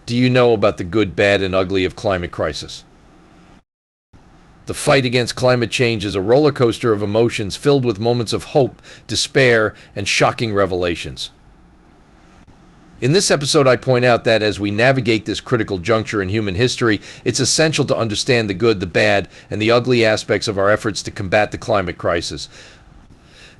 Do you know about the good, bad, and ugly of climate crisis? The fight against climate change is a roller coaster of emotions filled with moments of hope, despair, and shocking revelations. In this episode, I point out that as we navigate this critical juncture in human history, it's essential to understand the good, the bad, and the ugly aspects of our efforts to combat the climate crisis.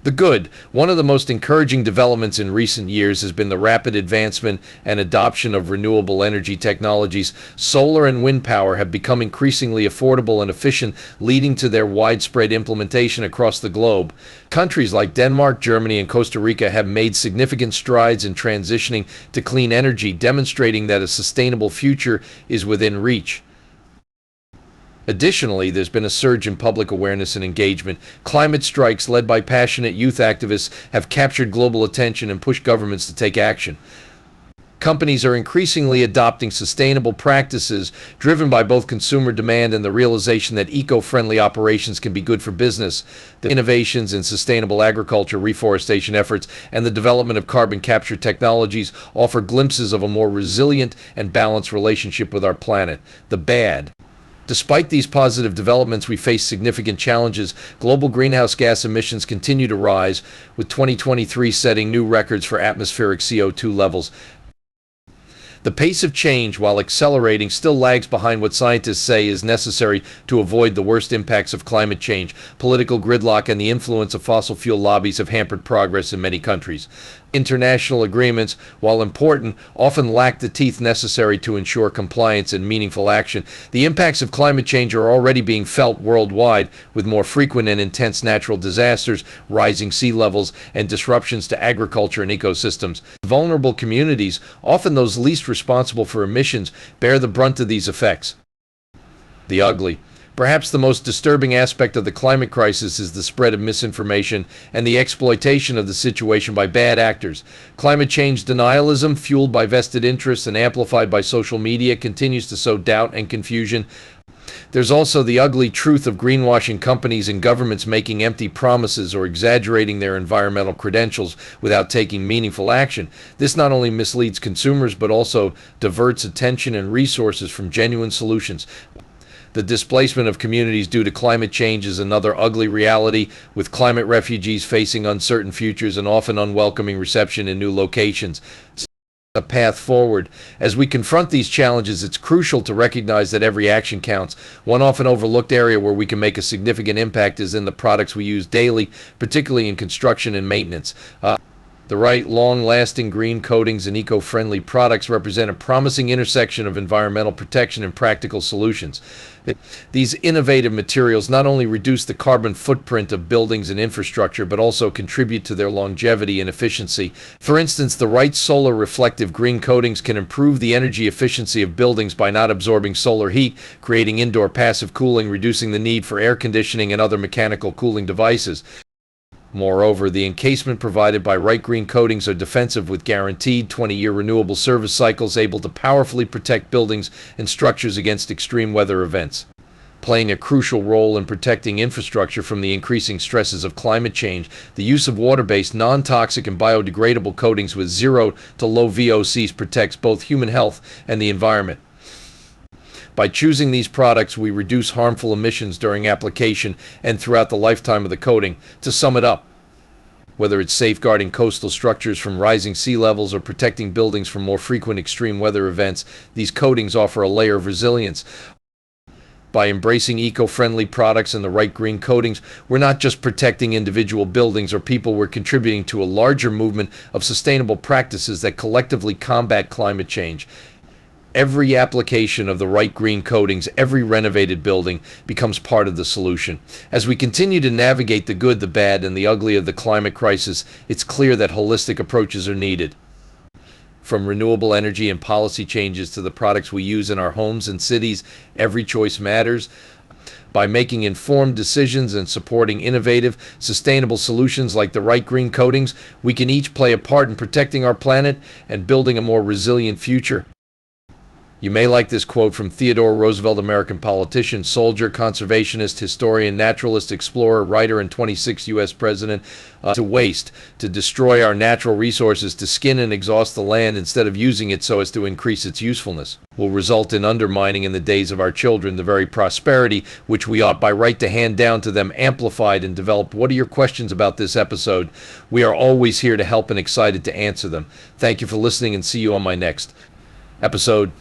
The good. One of the most encouraging developments in recent years has been the rapid advancement and adoption of renewable energy technologies. Solar and wind power have become increasingly affordable and efficient, leading to their widespread implementation across the globe. Countries like Denmark, Germany, and Costa Rica have made significant strides in transitioning to clean energy, demonstrating that a sustainable future is within reach. Additionally, there's been a surge in public awareness and engagement. Climate strikes led by passionate youth activists have captured global attention and pushed governments to take action. Companies are increasingly adopting sustainable practices driven by both consumer demand and the realization that eco-friendly operations can be good for business. The innovations in sustainable agriculture, reforestation efforts, and the development of carbon capture technologies offer glimpses of a more resilient and balanced relationship with our planet. The bad. Despite these positive developments, we face significant challenges. Global greenhouse gas emissions continue to rise, with 2023 setting new records for atmospheric CO2 levels. The pace of change, while accelerating, still lags behind what scientists say is necessary to avoid the worst impacts of climate change. Political gridlock and the influence of fossil fuel lobbies have hampered progress in many countries. International agreements, while important, often lack the teeth necessary to ensure compliance and meaningful action. The impacts of climate change are already being felt worldwide, with more frequent and intense natural disasters, rising sea levels, and disruptions to agriculture and ecosystems. Vulnerable communities, often those least responsible for emissions, bear the brunt of these effects. The ugly. Perhaps the most disturbing aspect of the climate crisis is the spread of misinformation and the exploitation of the situation by bad actors. Climate change denialism, fueled by vested interests and amplified by social media, continues to sow doubt and confusion. There's also the ugly truth of greenwashing companies and governments making empty promises or exaggerating their environmental credentials without taking meaningful action. This not only misleads consumers but also diverts attention and resources from genuine solutions. The displacement of communities due to climate change is another ugly reality, with climate refugees facing uncertain futures and often unwelcoming reception in new locations. A path forward. As we confront these challenges, it's crucial to recognize that every action counts. One often overlooked area where we can make a significant impact is in the products we use daily, particularly in construction and maintenance. The right, long-lasting green coatings and eco-friendly products represent a promising intersection of environmental protection and practical solutions. These innovative materials not only reduce the carbon footprint of buildings and infrastructure, but also contribute to their longevity and efficiency. For instance, the right solar reflective green coatings can improve the energy efficiency of buildings by not absorbing solar heat, creating indoor passive cooling, reducing the need for air conditioning and other mechanical cooling devices. Moreover, the encasement provided by right green coatings are defensive with guaranteed 20-year renewable service cycles, able to powerfully protect buildings and structures against extreme weather events. Playing a crucial role in protecting infrastructure from the increasing stresses of climate change, the use of water-based, non-toxic and biodegradable coatings with 0 to low VOCs protects both human health and the environment. By choosing these products, we reduce harmful emissions during application and throughout the lifetime of the coating. To sum it up, whether it's safeguarding coastal structures from rising sea levels or protecting buildings from more frequent extreme weather events, these coatings offer a layer of resilience. By embracing eco-friendly products and the right green coatings, we're not just protecting individual buildings or people, we're contributing to a larger movement of sustainable practices that collectively combat climate change. Every application of the right green coatings, every renovated building becomes part of the solution. As we continue to navigate the good, the bad, and the ugly of the climate crisis, it's clear that holistic approaches are needed. From renewable energy and policy changes to the products we use in our homes and cities, every choice matters. By making informed decisions and supporting innovative, sustainable solutions like the right green coatings, we can each play a part in protecting our planet and building a more resilient future. You may like this quote from Theodore Roosevelt, American politician, soldier, conservationist, historian, naturalist, explorer, writer, and 26th U.S. president. To waste, to destroy our natural resources, to skin and exhaust the land instead of using it so as to increase its usefulness, will result in undermining in the days of our children the very prosperity which we ought by right to hand down to them, amplified and developed. What are your questions about this episode? We are always here to help and excited to answer them. Thank you for listening, and see you on my next episode.